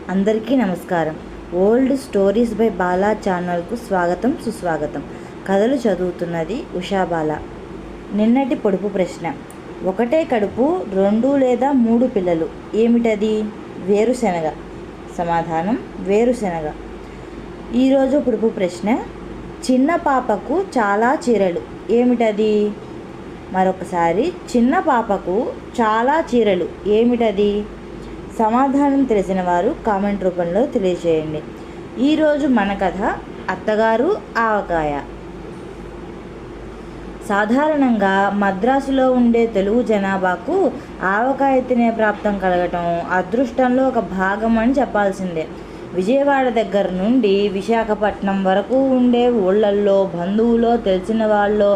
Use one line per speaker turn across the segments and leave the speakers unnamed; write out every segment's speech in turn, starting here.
అందరికీ నమస్కారం. Old stories by Bala ఛానల్కు స్వాగతం సుస్వాగతం. కథలు చదువుతున్నది ఉషాబాల. నిన్నటి పొడుపు ప్రశ్న: ఒకటే కడుపు 2 లేదా 3 పిల్లలు, ఏమిటది? వేరుశెనగ. సమాధానం వేరుశెనగ. ఈరోజు పొడుపు ప్రశ్న: చిన్న పాపకు చాలా చీరలు, ఏమిటది? మరొకసారి, చిన్న పాపకు చాలా చీరలు, ఏమిటది? సమాధానం తెలిసిన వారు కామెంట్ రూపంలో తెలియజేయండి. ఈరోజు మన కథ అత్తగారు ఆవకాయ. సాధారణంగా మద్రాసులో ఉండే తెలుగు జనాభాకు ఆవకాయ తినే ప్రాప్తం కలగటం అదృష్టంలో ఒక భాగం అని చెప్పాల్సిందే. విజయవాడ దగ్గర నుండి విశాఖపట్నం వరకు ఉండే ఊళ్ళల్లో, బంధువులో, తెలిసిన వాళ్ళలో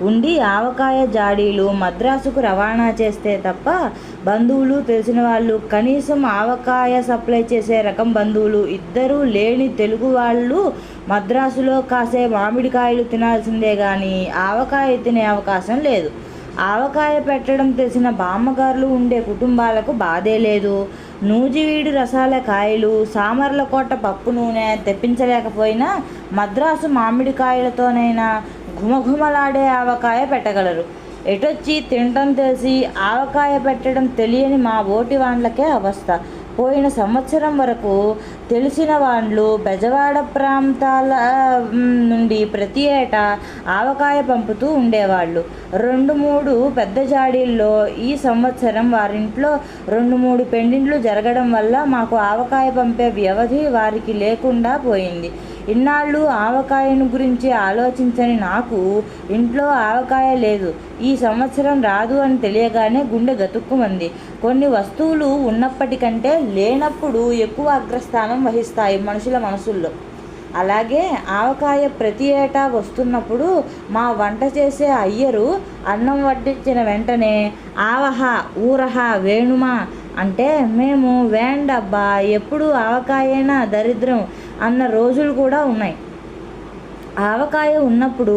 ఉండి ఆవకాయ జాడీలు మద్రాసుకు రవాణా చేస్తే తప్ప బంధువులు, తెలిసిన వాళ్ళు, కనీసం ఆవకాయ సప్లై చేసే రకం బంధువులు ఇద్దరూ లేని తెలుగు వాళ్ళు మద్రాసులో కాసే మామిడికాయలు తినాల్సిందే కానీ ఆవకాయ తినే అవకాశం లేదు. ఆవకాయ పెట్టడం తెలిసిన బామ్మగారులు ఉండే కుటుంబాలకు బాధే లేదు. నూజివీడు రసాల కాయలు, సామర్లకోట పప్పు నూనె తెప్పించలేకపోయినా మద్రాసు మామిడికాయలతోనైనా ఘుమఘుమలాడే ఆవకాయ పెట్టగలరు. ఎటొచ్చి తినటం తెలిసి ఆవకాయ పెట్టడం తెలియని మా ఓటి వాళ్ళకే అవస్థ. పోయిన సంవత్సరం వరకు తెలిసిన వాళ్ళు బెజవాడ ప్రాంతాల నుండి ప్రతి ఏటా ఆవకాయ పంపుతూ ఉండేవాళ్ళు. 2-3 పెద్ద జాడీల్లో. ఈ సంవత్సరం వారింట్లో 2-3 పెండింట్లు జరగడం వల్ల మాకు ఆవకాయ పంపే వ్యవధి వారికి లేకుండా పోయింది. ఇన్నాళ్ళు ఆవకాయను గురించి ఆలోచించని నాకు ఇంట్లో ఆవకాయ లేదు. ఈ సంవత్సరం రాదు అని తెలియగానే గుండె గతుక్కుమంది. కొన్ని వస్తువులు ఉన్నప్పటికంటే లేనప్పుడు ఎక్కువ అగ్రస్థానం వహిస్తాయి మనుషుల మనసుల్లో. అలాగే ఆవకాయ ప్రతి ఏటా వస్తున్నప్పుడు మా వంట చేసే అయ్యరు అన్నం వడ్డించిన వెంటనే ఆవహా ఊరహా వేణుమా అంటే మేము వేండబ్బా ఎప్పుడు ఆవకాయేనా దరిద్రం అన్న రోజులు కూడా ఉన్నాయి. ఆవకాయ ఉన్నప్పుడు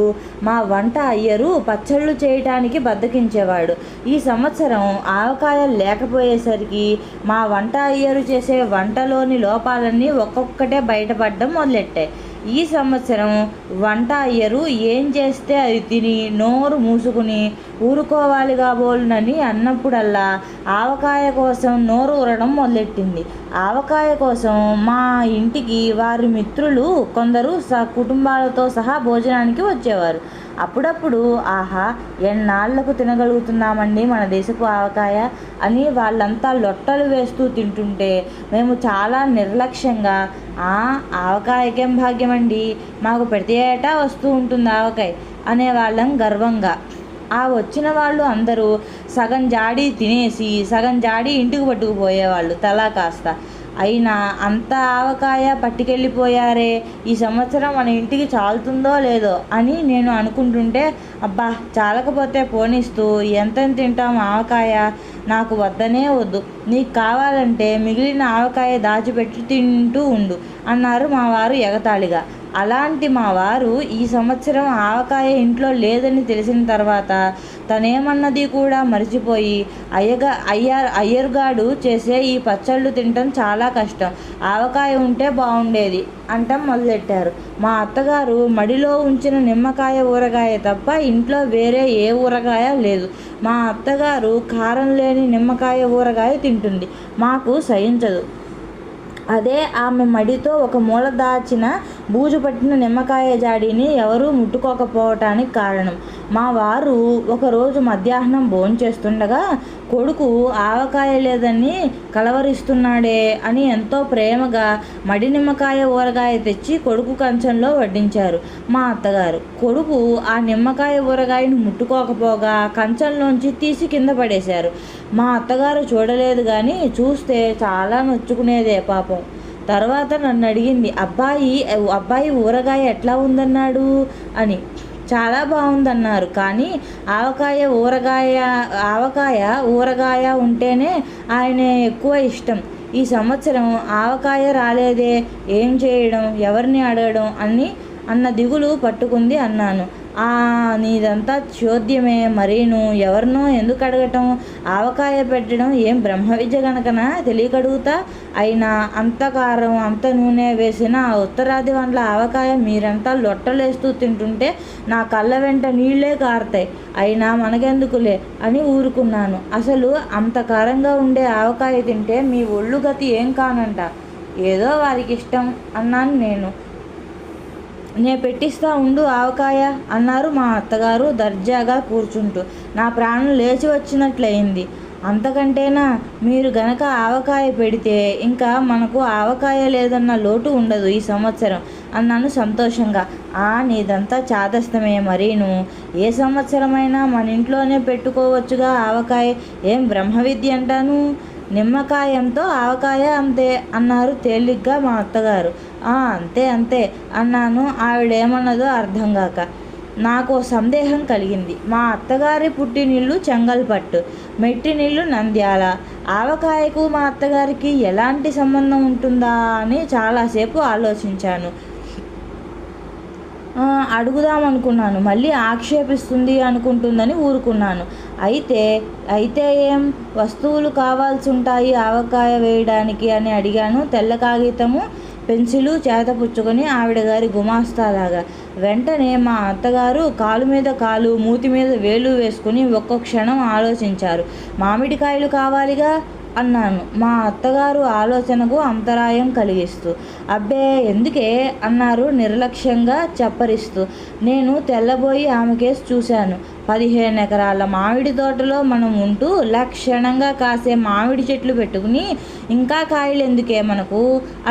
మా వంట అయ్యరు పచ్చళ్ళు చేయటానికి బద్దకించేవాడు. ఈ సంవత్సరం ఆవకాయ లేకపోయేసరికి మా వంట అయ్యరు చేసే వంటలోని లోపాలన్నీ ఒక్కొక్కటే బయటపడడం మొదలెట్టాయి. ఈ సంవత్సరం వంట అయ్యరు ఏం చేస్తే అది తిని నోరు మూసుకుని ఊరుకోవాలి కాబోలునని అన్నప్పుడల్లా ఆవకాయ కోసం నోరు ఊరడం మొదలెట్టింది. ఆవకాయ కోసం మా ఇంటికి వారి మిత్రులు కొందరు కుటుంబాలతో సహా భోజనానికి వచ్చేవారు. అప్పుడప్పుడు ఆహా ఎన్నాళ్లకు తినగలుగుతున్నామండి మన దేశపు ఆవకాయ అని వాళ్ళంతా లొట్టలు వేస్తూ తింటుంటే మేము చాలా నిర్లక్ష్యంగా ఆవకాయకేం భాగ్యమండి, మాకు ప్రతి ఏటా వస్తూ ఉంటుంది ఆవకాయ అనేవాళ్ళం గర్వంగా. ఆ వచ్చిన వాళ్ళు అందరూ సగం జాడీ తినేసి సగం జాడీ ఇంటికి పట్టుకుపోయేవాళ్ళు తలా కాస్త. అయినా అంత ఆవకాయ పట్టుకెళ్ళిపోయారే, ఈ సంవత్సరం మన ఇంటికి చాలుతుందో లేదో అని నేను అనుకుంటుంటే అబ్బా చాలకపోతే పోనిస్తూ ఎంతని తింటాం ఆవకాయ, నాకు వద్దనే వద్దు, నీకు కావాలంటే మిగిలిన ఆవకాయ దాచిపెట్టి తింటూ ఉండు అన్నారు మా వారు ఎగతాళిగా. అలాంటి మా వారు ఈ సంవత్సరం ఆవకాయ ఇంట్లో లేదని తెలిసిన తర్వాత తనేమన్నది కూడా మర్చిపోయి అయ్యర్గాడు చేసే ఈ పచ్చళ్ళు తినటం చాలా కష్టం, ఆవకాయ ఉంటే బాగుండేది అంటం మొదలెట్టారు. మా అత్తగారు మడిలో ఉంచిన నిమ్మకాయ ఊరగాయ తప్ప ఇంట్లో వేరే ఏ ఊరగాయ లేదు. మా అత్తగారు కారం లేని నిమ్మకాయ ఊరగాయ తింటుంది, మాకు సహించదు. అదే ఆమె మడితో ఒక మూల దాచిన బూజు పట్టిన నిమ్మకాయ జాడీని ఎవరూ ముట్టుకోకపోవటానికి కారణం. మా వారు ఒకరోజు మధ్యాహ్నం భోంచేస్తుండగా కొడుకు ఆవకాయ లేదని కలవరిస్తున్నాడే అని ఎంతో ప్రేమగా మడి నిమ్మకాయ ఊరగాయ తెచ్చి కొడుకు కంచంలో వడ్డించారు మా అత్తగారు. కొడుకు ఆ నిమ్మకాయ ఊరగాయను ముట్టుకోకపోగా కంచంలోంచి తీసి కింద పడేశారు. మా అత్తగారు చూడలేదు కానీ చూస్తే చాలా నొచ్చుకునేదే పాపం. తర్వాత నన్ను అడిగింది, అబ్బాయి ఊరగాయ ఎట్లా ఉందన్నాడు అని. చాలా బాగుందన్నారు, కానీ ఆవకాయ ఊరగాయ ఉంటేనే ఆయన ఎక్కువ ఇష్టం. ఈ సంవత్సరం ఆవకాయ రాలేదే, ఏం చేయడం, ఎవరిని అడగడం అన్న దిగులు పట్టుకుంది అన్నాను. నీదంతా చోద్యమే. మరీను ఎవరినో ఎందుకు అడగటం? ఆవకాయ పెట్టడం ఏం బ్రహ్మ విద్య గనకనా తెలియకడుగుతా? అయినా అంత కారం అంత నూనె వేసిన ఉత్తరాది వండ్ల ఆవకాయ మీరంతా లొట్టలేస్తూ తింటుంటే నా కళ్ళ వెంట నీళ్లే కారుతాయి. అయినా మనకెందుకులే అని ఊరుకున్నాను. అసలు అంత కారంగా ఉండే ఆవకాయ తింటే మీ ఒళ్ళు గతి ఏం కానంట. ఏదో వారికి ఇష్టం అన్నాను నేను. పెట్టిస్తా ఉండు ఆవకాయ అన్నారు మా అత్తగారు దర్జాగా కూర్చుంటూ. నా ప్రాణం లేచి వచ్చినట్లయింది. అంతకంటేనా? మీరు గనక ఆవకాయ పెడితే ఇంకా మనకు ఆవకాయ లేదన్న లోటు ఉండదు ఈ సంవత్సరం అన్నాను సంతోషంగా. నీదంతా చాదస్తమే. మరీను ఏ సంవత్సరమైనా మన ఇంట్లోనే పెట్టుకోవచ్చుగా ఆవకాయ. ఏం బ్రహ్మ విద్య అంటాను? నిమ్మకాయంతో ఆవకాయ అంతే అన్నారు తేలిగ్గా మా అత్తగారు. అంతే అంతే అన్నాను. ఆవిడేమన్నదో అర్థం కాక. నాకు సందేహం కలిగింది. మా అత్తగారి పుట్టినిల్లు చెంగల్పట్టు, మెట్టినిల్లు నంద్యాల. ఆవకాయకు మా అత్తగారికి ఎలాంటి సంబంధం ఉంటుందా అని చాలాసేపు ఆలోచించాను. అడుగుదామనుకున్నాను. మళ్ళీ ఆక్షేపిస్తుంది అనుకుంటుందని ఊరుకున్నాను. అయితే ఏం వస్తువులు కావాల్సి ఉంటాయి ఆవకాయ వేయడానికి అని అడిగాను. తెల్ల కాగితము పెన్సిలు చేతపుచ్చుకొని ఆవిడ గారి గుమాస్తాలాగా. వెంటనే మా అత్తగారు కాలు మీద కాలు మూతి మీద వేలు వేసుకుని ఒక్క క్షణం ఆలోచించారు. మామిడికాయలు కావాలిగా అన్నాను, మా అత్తగారు ఆలోచనకు అంతరాయం కలిగిస్తూ. అబ్బే ఎందుకే అన్నారు నిర్లక్ష్యంగా చప్పరిస్తూ. నేను తెల్లబోయి ఆమెకేసి చూశాను. 15 ఎకరాల మామిడి తోటలో మనం ఉంటూ లక్షణంగా కాసే మామిడి చెట్లు పెట్టుకుని ఇంకా కాయలు ఎందుకే మనకు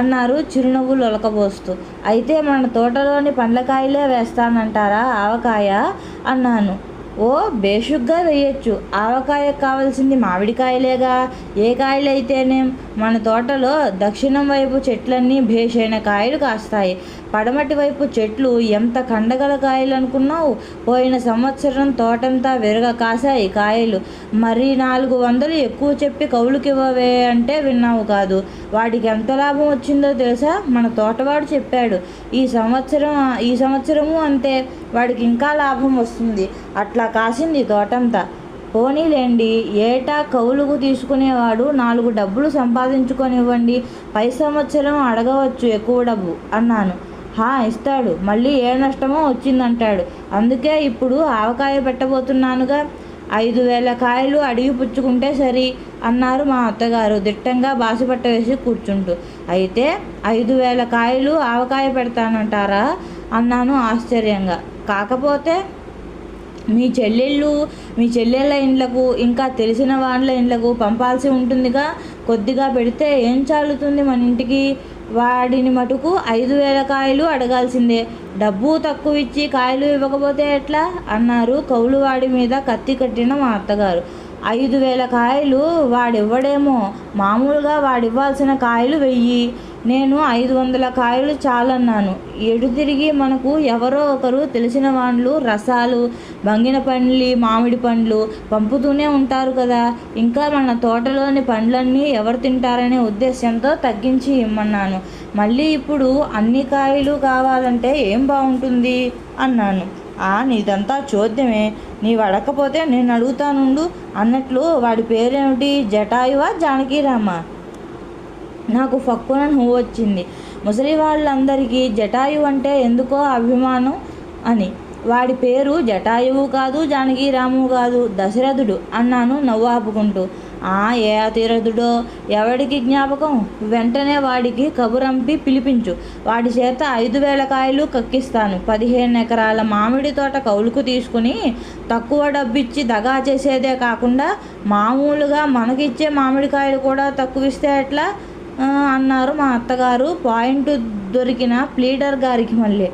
అన్నారు చిరునవ్వులు ఒలకబోస్తూ. అయితే మన తోటలోని పండ్లకాయలే వేస్తానంటారా ఆవకాయ అన్నాను. బేషుగ్గా వేయచ్చు. ఆవకాయకు కావాల్సింది మామిడికాయలేగా. ఏ కాయలైతేనేం మన తోటలో దక్షిణం వైపు చెట్లన్నీ భేషైన కాయలు కాస్తాయి. పడమటి వైపు చెట్లు ఎంత కండగల కాయలు అనుకున్నావు? పోయిన సంవత్సరం తోటంతా విరగ కాసాయి కాయలు. మరి 400 ఎక్కువ చెప్పి కౌలుకివ్వవే అంటే విన్నావు కాదు. వాడికి ఎంత లాభం వచ్చిందో తెలుసా? మన తోటవాడు చెప్పాడు. ఈ సంవత్సరము అంతే, వాడికి ఇంకా లాభం వస్తుంది. అట్లా కాసింది తోటంతా. పోనీలేండి, ఏటా కౌలుకు తీసుకునేవాడు 4 డబ్బులు సంపాదించుకొనివ్వండి. పై సంవత్సరం అడగవచ్చు ఎక్కువ డబ్బు అన్నాను. ఇస్తాడు, మళ్ళీ ఏ నష్టమో వచ్చిందంటాడు. అందుకే ఇప్పుడు ఆవకాయ పెట్టబోతున్నానుగా. 5,000 కాయలు అడిగి పుచ్చుకుంటే సరి అన్నారు మా అత్తగారు దిట్టంగా బాసిపట్ట వేసి కూర్చుంటూ. అయితే 5,000 కాయలు ఆవకాయ పెడతానంటారా అన్నాను ఆశ్చర్యంగా. కాకపోతే మీ చెల్లెళ్ళ ఇండ్లకు ఇంకా తెలిసిన వాళ్ళ ఇండ్లకు పంపాల్సి ఉంటుందిగా. కొద్దిగా పెడితే ఏం చాలుతుంది మన ఇంటికి? వాడిని మటుకు 5,000 కాయలు అడగాల్సిందే. డబ్బు తక్కువ ఇచ్చి కాయలు ఇవ్వకపోతే ఎట్లా అన్నారు కౌలువాడి మీద కత్తి కట్టిన మా అత్తగారు. 5,000 కాయలు వాడివ్వడేమో, మామూలుగా వాడివ్వాల్సిన కాయలు 1000. నేను 500 కాయలు చాలన్నాను. ఎడు తిరిగి మనకు ఎవరో ఒకరు తెలిసిన వాళ్ళు రసాలు, బంగిన పండ్లు, మామిడి పండ్లు పంపుతూనే ఉంటారు కదా. ఇంకా మన తోటలోని పండ్లన్నీ ఎవరు తింటారనే ఉద్దేశంతో తగ్గించి ఇమ్మన్నాను. మళ్ళీ ఇప్పుడు అన్ని కాయలు కావాలంటే ఏం బాగుంటుంది అన్నాను. నీదంతా చోద్యమే, నీవు అడగకపోతే నేను అడుగుతానుండు అన్నట్లు. వాడి పేరేమిటి? జటాయువా జానకీరామా? నాకు ఫక్కున నువ్వు వచ్చింది. ముసలి వాళ్ళందరికీ జటాయు అంటే ఎందుకో అభిమానం అని. వాడి పేరు జటాయువు కాదు, జానకీరాము కాదు, దశరథుడు అన్నాను నవ్వాపుకుంటూ. ఏ అతిరథుడో ఎవడికి జ్ఞాపకం? వెంటనే వాడికి కబురంపి పిలిపించు. వాడి చేత 5,000 కాయలు కక్కిస్తాను. 15 ఎకరాల మామిడి తోట కౌలుకు తీసుకుని తక్కువ డబ్బిచ్చి దగా చేసేదే కాకుండా మామూలుగా మనకిచ్చే మామిడికాయలు కూడా తక్కువ ఇస్తే ఎట్లా అన్నారు మా అత్తగారు పాయింట్ దొరికిన ప్లీడర్ గారికి. మళ్ళీ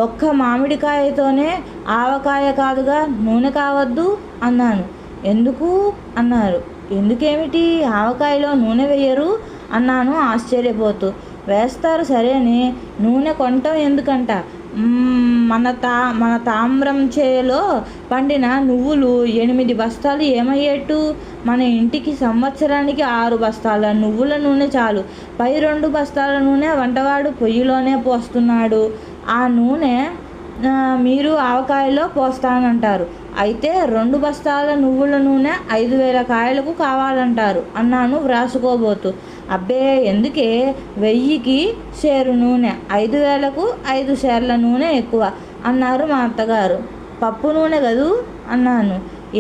ఒక్క మామిడికాయతోనే ఆవకాయ కాదుగా, నూనె కావద్దు అన్నాను. ఎందుకు అన్నారు. ఎందుకేమిటి, ఆవకాయలో నూనె వేయరు అన్నాను ఆశ్చర్యపోతూ. వేస్తారు సరేనే, నూనె కొనటం ఎందుకంట? మన తామ్రం చేలో పండిన నువ్వులు 8 బస్తాలు ఏమయ్యేట్టు? మన ఇంటికి సంవత్సరానికి 6 బస్తాల నువ్వుల నూనె చాలు. పై 2 బస్తాల నూనె వంటవాడు పొయ్యిలోనే పోస్తున్నాడు. ఆ నూనె మీరు ఆవకాయలో పోస్తానంటారు. అయితే 2 బస్తాల నువ్వుల నూనె 5,000 కాయలకు కావాలంటారు అన్నాను వ్రాసుకోబోతూ. అబ్బే ఎందుకే, 1000కి షేరు నూనె, 5,000కు 5 షేర్ల నూనె ఎక్కువ అన్నారు మా అత్తగారు. పప్పు నూనె గదూ అన్నాను.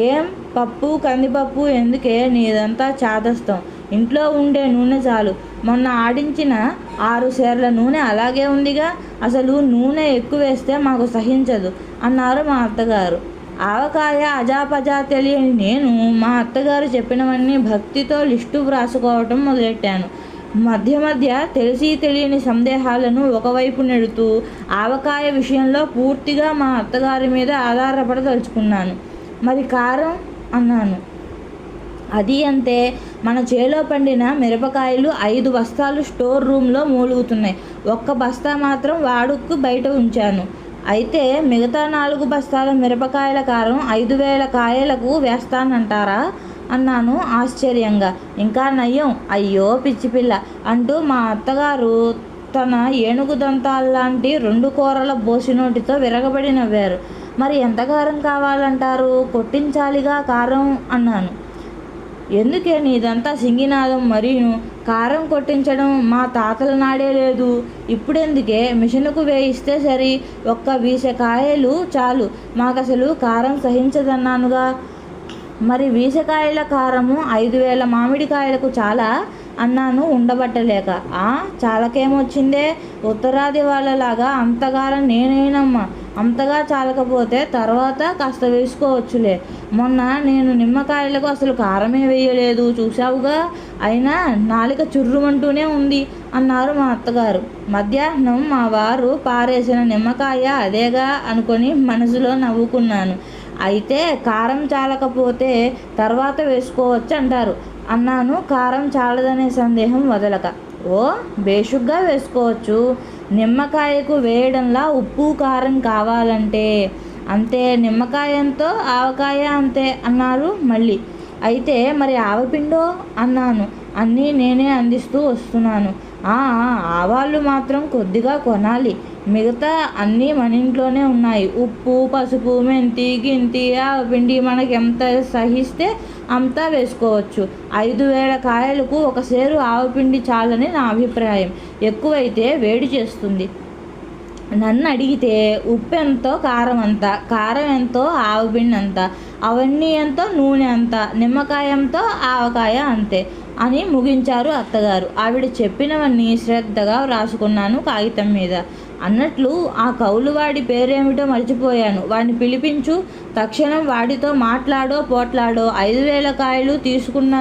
ఏం పప్పు కందిపప్పు ఎందుకే, నీదంతా చాదస్తం, ఇంట్లో ఉండే నూనె చాలు. మొన్న ఆడించిన 6 షేర్ల నూనె అలాగే ఉందిగా, అసలు నూనె ఎక్కువ వేస్తే మాకు సహించదు అన్నారు మా అత్తగారు. ఆవకాయ అజాపజా తెలియని నేను మా అత్తగారు చెప్పినవన్నీ భక్తితో లిస్టు వ్రాసుకోవటం మొదలెట్టాను. మధ్య మధ్య తెలిసి తెలియని సందేహాలను ఒకవైపు నెడుతూ ఆవకాయ విషయంలో పూర్తిగా మా అత్తగారి మీద ఆధారపడదలుచుకున్నాను. మరి కారం అన్నాను. అది అంతే, మన చేలో పండిన మిరపకాయలు 5 బస్తాలు స్టోర్ రూమ్లో మూలుగుతున్నాయి. 1 బస్తా మాత్రం వాడుకు బయట ఉంచాను. అయితే మిగతా 4 బస్తాల మిరపకాయల కారం 5,000 కాయలకు వేస్తానంటారా అన్నాను ఆశ్చర్యంగా. ఇంకా నయ్యం, అయ్యో పిచ్చిపిల్ల అంటూ మా అత్తగారు తన ఏనుగు దంతాల్లాంటి 2 కూరల బోసినోటితో విరగబడి నవ్వారు. మరి ఎంత కారం కావాలంటారు, కొట్టించాలిగా కారం అన్నాను. ఎందుకే నీదంతా సింగినాదం, మరీను కారం కొట్టించడం మా తాతల నాడే లేదు, ఇప్పుడెందుకే, మిషనుకు వేయిస్తే సరి, 1 వీసకాయలు చాలు, మాకసలు కారం సహించదన్నానుగా. మరి వీసకాయల కారము 5,000 మామిడికాయలకు చాలా అన్నాను ఉండబట్టలేక. చాలకేమొచ్చిందే, ఉత్తరాది వాళ్ళలాగా అంతగారం నేనేనమ్మా, అంతగా చాలకపోతే తర్వాత కాస్త వేసుకోవచ్చులే. మొన్న నేను నిమ్మకాయలకు అసలు కారమే వేయలేదు, చూసావుగా, అయినా నాలిక చుర్రుమంటూనే ఉంది అన్నారు మా అత్తగారు. మధ్యాహ్నం మా వారు పారేసిన నిమ్మకాయ అదేగా అనుకొని మనసులో నవ్వుకున్నాను. అయితే కారం చాలకపోతే తర్వాత వేసుకోవచ్చు అంటారు అన్నాను, కారం చాలదనే సందేహం వదలక. ఓ బేషుగ్గా వేసుకోవచ్చు, నిమ్మకాయకు వేయడంలా ఉప్పు కారం కావాలంటే అంతే, నిమ్మకాయంతో ఆవకాయ అంతే అన్నారు మళ్ళీ. అయితే మరి ఆవపిండో అన్నాను. అన్నీ నేనే అందిస్తూ వస్తున్నాను. ఆవాళ్ళు మాత్రం కొద్దిగా కొనాలి, మిగతా అన్నీ మన ఇంట్లోనే ఉన్నాయి. ఉప్పు పసుపు మెంతి గింతి ఆవపిండి మనకి ఎంత సహిస్తే అంతా వేసుకోవచ్చు. 5,000 కాయలకు 1 సేరు ఆవపిండి చాలని నా అభిప్రాయం, ఎక్కువైతే వేడి చేస్తుంది. నన్ను అడిగితే ఉప్పు ఎంతో కారం అంత, కారం ఎంతో ఆవపిండి అంత, అవన్నీ ఎంతో నూనె అంత, నిమ్మకాయ ఎంతో ఆవకాయ అంతే అని ముగించారు అత్తగారు. ఆవిడ చెప్పినవన్నీ శ్రద్ధగా వ్రాసుకున్నాను కాగితం మీద. అన్నట్లు ఆ కౌలువాడి పేరేమిటో మర్చిపోయాను, వాడిని పిలిపించు, తక్షణం వాడితో మాట్లాడో పోట్లాడో, 5,000 కాయలు తీసుకున్న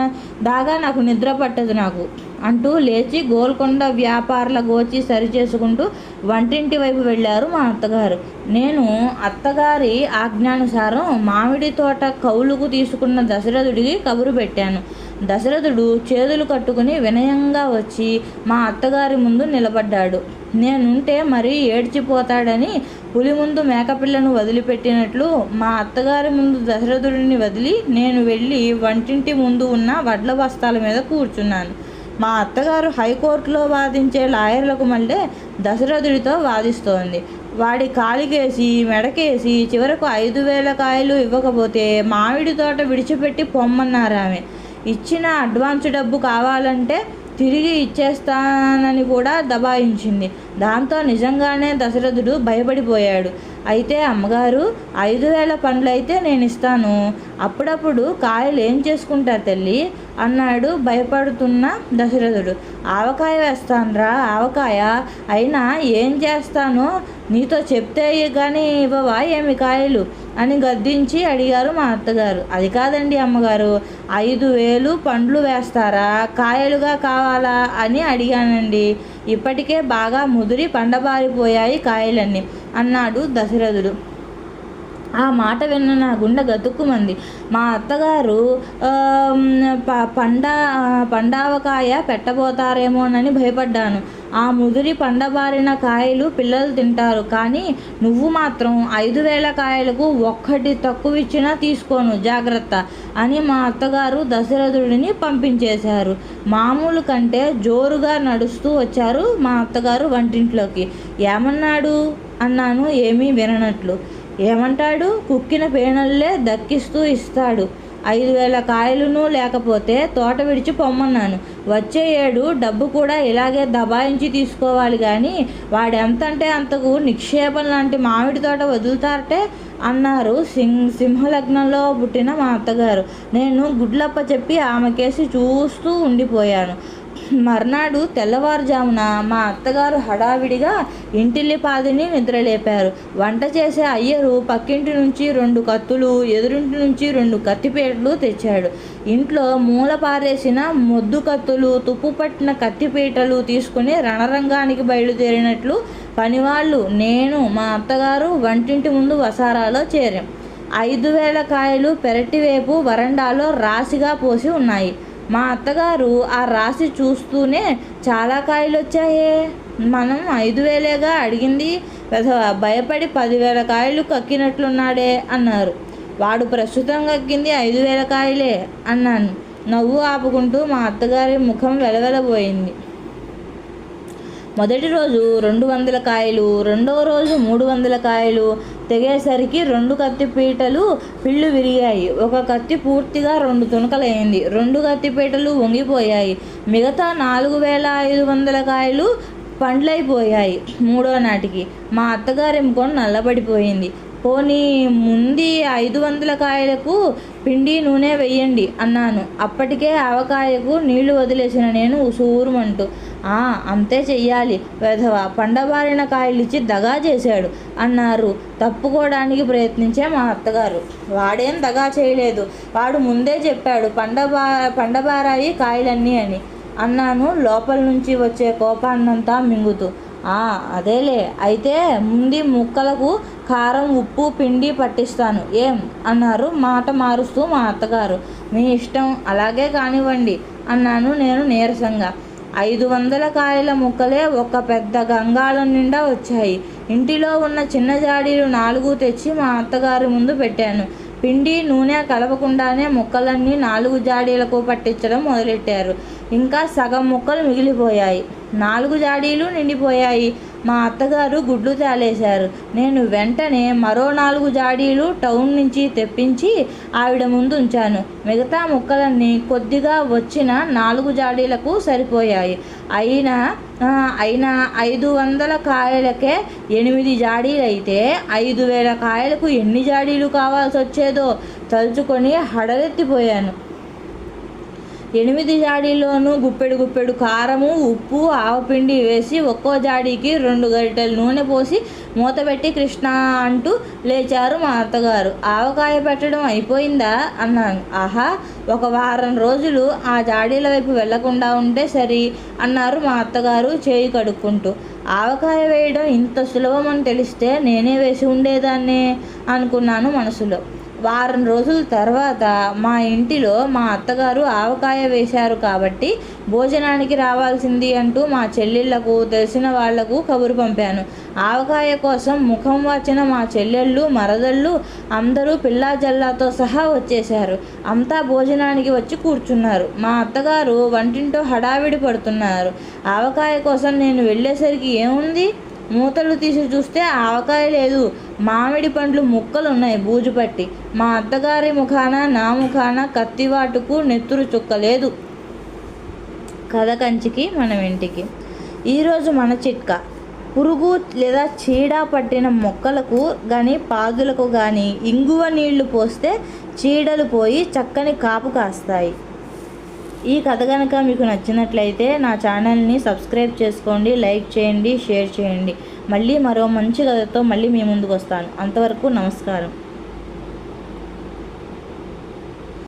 దాకా నాకు నిద్ర పట్టదు నాకు అంటూ లేచి గోల్కొండ వ్యాపారుల గోచి సరిచేసుకుంటూ వంటింటి వైపు వెళ్ళారు మా అత్తగారు. నేను అత్తగారి ఆజ్ఞానుసారం మామిడి తోట కౌలుకు తీసుకున్న దశరథుడికి కబురు పెట్టాను. దశరథుడు చేతులు కట్టుకుని వినయంగా వచ్చి మా అత్తగారి ముందు నిలబడ్డాడు. నేనుంటే మరీ ఏడ్చిపోతాడని పులి ముందు మేకపిల్లను వదిలిపెట్టినట్లు మా అత్తగారి ముందు దశరథుడిని వదిలి నేను వెళ్ళి వంటింటి ముందు ఉన్న వడ్ల బస్తాల మీద కూర్చున్నాను. మా అత్తగారు హైకోర్టులో వాదించే లాయర్లకు మళ్ళీ దశరథుడితో వాదిస్తోంది. వాడి కాలికేసి మెడకేసి చివరకు 5,000 కాయలు ఇవ్వకపోతే మామిడి తోట విడిచిపెట్టి పొమ్మన్నారామె. ఇచ్చిన అడ్వాన్స్ డబ్బు కావాలంటే తిరిగి ఇచ్చేస్తానని కూడా దబాయించింది. దాంతో నిజంగానే దశరథుడు భయపడిపోయాడు. అయితే అమ్మగారు, 5,000 పండ్లయితే నేను ఇస్తాను, అప్పుడప్పుడు కాయలు ఏం చేసుకుంటారు తల్లి అన్నాడు భయపడుతున్న దశరథుడు. ఆవకాయ వేస్తానురా, ఆవకాయ, అయినా ఏం చేస్తానో నీతో చెప్తే కానీ ఇవ్వవా ఏమి కాయలు అని గద్దించి అడిగారు మా అత్తగారు. అది కాదండి అమ్మగారు, 5,000 పండ్లు వేస్తారా, కాయలుగా కావాలా అని అడిగానండి. ఇప్పటికే బాగా ముదిరి పండబారిపోయాయి కాయలన్నీ అన్నాడు దశరథుడు. ఆ మాట విన్న నా గుండె గతుక్కుమంది. మా అత్తగారు పండావకాయ పెట్టబోతారేమోనని భయపడ్డాను. ఆ ముదిరి పండబారిన కాయలు పిల్లలు తింటారు, కానీ నువ్వు మాత్రం 5,000 కాయలకు 1 తక్కువ ఇచ్చినా తీసుకోను, జాగ్రత్త అని మా అత్తగారు దశరథుడిని పంపించేశారు. మామూలు కంటే జోరుగా నడుస్తూ వచ్చారు మా అత్తగారు వంటింట్లోకి. ఏమన్నాడు అన్నాను ఏమీ విననట్లు. ఏమంటాడు? కుక్కిన పేనల్లే దక్కిస్తూ ఇస్తాడు. 5,000 కాయలును లేకపోతే తోట విడిచి పొమ్మన్నాను. వచ్చే ఏడు డబ్బు కూడా ఇలాగే దబాయించి తీసుకోవాలి కానీ వాడెంతంటే అంతకు నిక్షేపం లాంటి మామిడి తోట వదులుతారటే అన్నారు సింహలగ్నంలో పుట్టిన మా అత్తగారు. నేను గుడ్లప్ప చెప్పి ఆమెకేసి చూస్తూ ఉండిపోయాను. మర్నాడు తెల్లవారుజామున మా అత్తగారు హడావిడిగా ఇంటిల్లిపాదిని నిద్రలేపారు. వంట చేసే అయ్యరు పక్కింటి నుంచి 2 కత్తులు, ఎదురింటి నుంచి 2 కత్తిపీటలు తెచ్చాడు. ఇంట్లో మూల పారేసిన మొద్దు కత్తులు, తుప్పు పట్టిన కత్తిపీటలు తీసుకుని రణరంగానికి బయలుదేరినట్లు పనివాళ్ళు, నేను, మా అత్తగారు వంటింటి ముందు వసారాలో చేరాం. 5,000 కాయలు పెరటివైపు వరండాలో రాశిగా పోసి ఉన్నాయి. మా అత్తగారు ఆ రాశి చూస్తూనే చాలా కాయలు వచ్చాయే, మనం 5,000గా అడిగింది, భయపడి 10,000 కాయలు కక్కినట్లున్నాడే అన్నారు. వాడు ప్రస్తుతం కక్కింది 5,000 కాయలే అన్నాను నవ్వు ఆపుకుంటూ. మా అత్తగారి ముఖం వెలవెలబోయింది. మొదటి రోజు 200 కాయలు, రెండవ రోజు 300 కాయలు తెగేసరికి 2 కత్తిపీటలు పిళ్ళు విరిగాయి. ఒక కత్తి పూర్తిగా 2 తునకలైంది. 2 కత్తిపీటలు వంగిపోయాయి. మిగతా 4,500 కాయలు పండ్లైపోయాయి. 3వ నాటికి మా అత్తగారి ముఖం నల్లబడిపోయింది. పోనీ ముందు 500 కాయలకు పిండి నూనె వెయ్యండి అన్నాను. అప్పటికే ఆవకాయకు నీళ్లు వదిలేసిన నేను ఉసూరుమంటూ, అంతే చెయ్యాలి, వెధవ పండబారిన కాయలిచ్చి దగా చేశాడు అన్నారు తప్పుకోవడానికి ప్రయత్నించే మా అత్తగారు. వాడేం దగా చేయలేదు, వాడు ముందే చెప్పాడు పండబారాయి కాయలన్నీ అని అన్నాను లోపల నుంచి వచ్చే కోపాన్నంతా మింగుతూ. అదేలే, అయితే ముందు ముక్కలకు కారం, ఉప్పు, పిండి పట్టిస్తాను ఏం అన్నారు మాట మారుస్తూ మా అత్తగారు. మీ ఇష్టం, అలాగే కానివ్వండి అన్నాను నేను నీరసంగా. 500 కాయల ముక్కలే ఒక పెద్ద గంగాళం నిండా వచ్చాయి. ఇంటిలో ఉన్న చిన్న జాడీలు 4 తెచ్చి మా అత్తగారి ముందు పెట్టాను. పిండి నూనె కలపకుండానే ముక్కలన్నీ 4 జాడీలకు పట్టించడం మొదలెట్టారు. ఇంకా సగం ముక్కలు మిగిలిపోయాయి. 4 జాడీలు నిండిపోయాయి. మా అత్తగారు గుడ్లు తేలేశారు. నేను వెంటనే మరో 4 జాడీలు టౌన్ నుంచి తెప్పించి ఆవిడ ముందు ఉంచాను. మిగతా ముక్కలన్నీ కొద్దిగా వచ్చిన 4 జాడీలకు సరిపోయాయి. అయినా 500 కాయలకే 8 జాడీలైతే 5,000 కాయలకు ఎన్ని జాడీలు కావాల్సి వచ్చేదో తలుచుకొని హడలెత్తిపోయాను. 8 జాడీల్లోనూ గుప్పెడు కారము, ఉప్పు, ఆవపిండి వేసి ఒక్కో జాడీకి 2 గరిటెలు నూనె పోసి మూతపెట్టి కృష్ణ అంటూ లేచారు మా అత్తగారు. ఆవకాయ పెట్టడం అయిపోయిందా అన్నాను. ఒక వారం రోజులు ఆ జాడీల వైపు వెళ్లకుండా ఉంటే సరి అన్నారు మా అత్తగారు చేయి కడుక్కుంటూ. ఆవకాయ వేయడం ఇంత సులభమని తెలిస్తే నేనే వేసి ఉండేదాన్నే అనుకున్నాను మనసులో. వారం రోజుల తర్వాత మా ఇంటిలో మా అత్తగారు ఆవకాయ వేశారు కాబట్టి భోజనానికి రావాల్సింది అంటూ మా చెల్లెళ్లకు, తెలిసిన వాళ్లకు కబురు పంపాను. ఆవకాయ కోసం ముఖం వచ్చిన మా చెల్లెళ్ళు, మరదళ్ళు అందరూ పిల్లా జల్లాతో సహా వచ్చేశారు. అంతా భోజనానికి వచ్చి కూర్చున్నారు. మా అత్తగారు వంటింటో హడావిడి పడుతున్నారు. ఆవకాయ కోసం నేను వెళ్ళేసరికి ఏముంది? మూతలు తీసి చూస్తే ఆవకాయ లేదు, మామిడి పండ్లు ముక్కలున్నాయి బూజు పట్టి. మా అత్తగారి ముఖాన, నా ముఖాన కత్తివాటుకు నెత్తురు చుక్కలేదు. కథ కంచికి మనం ఇంటికి. ఈరోజు మన చిట్కా: పురుగు లేదా చీడ పట్టిన మొక్కలకు కానీ పాదులకు కానీ ఇంగువ నీళ్లు పోస్తే చీడలు పోయి చక్కని కాపు కాస్తాయి. ఈ కథ కనుక మీకు నచ్చినట్లయితే నా ఛానల్ని సబ్స్క్రైబ్ చేసుకోండి, లైక్ చేయండి, షేర్ చేయండి. మళ్ళీ మరో మంచి కథతో మళ్ళీ మీ ముందుకు వస్తాను. అంతవరకు నమస్కారం.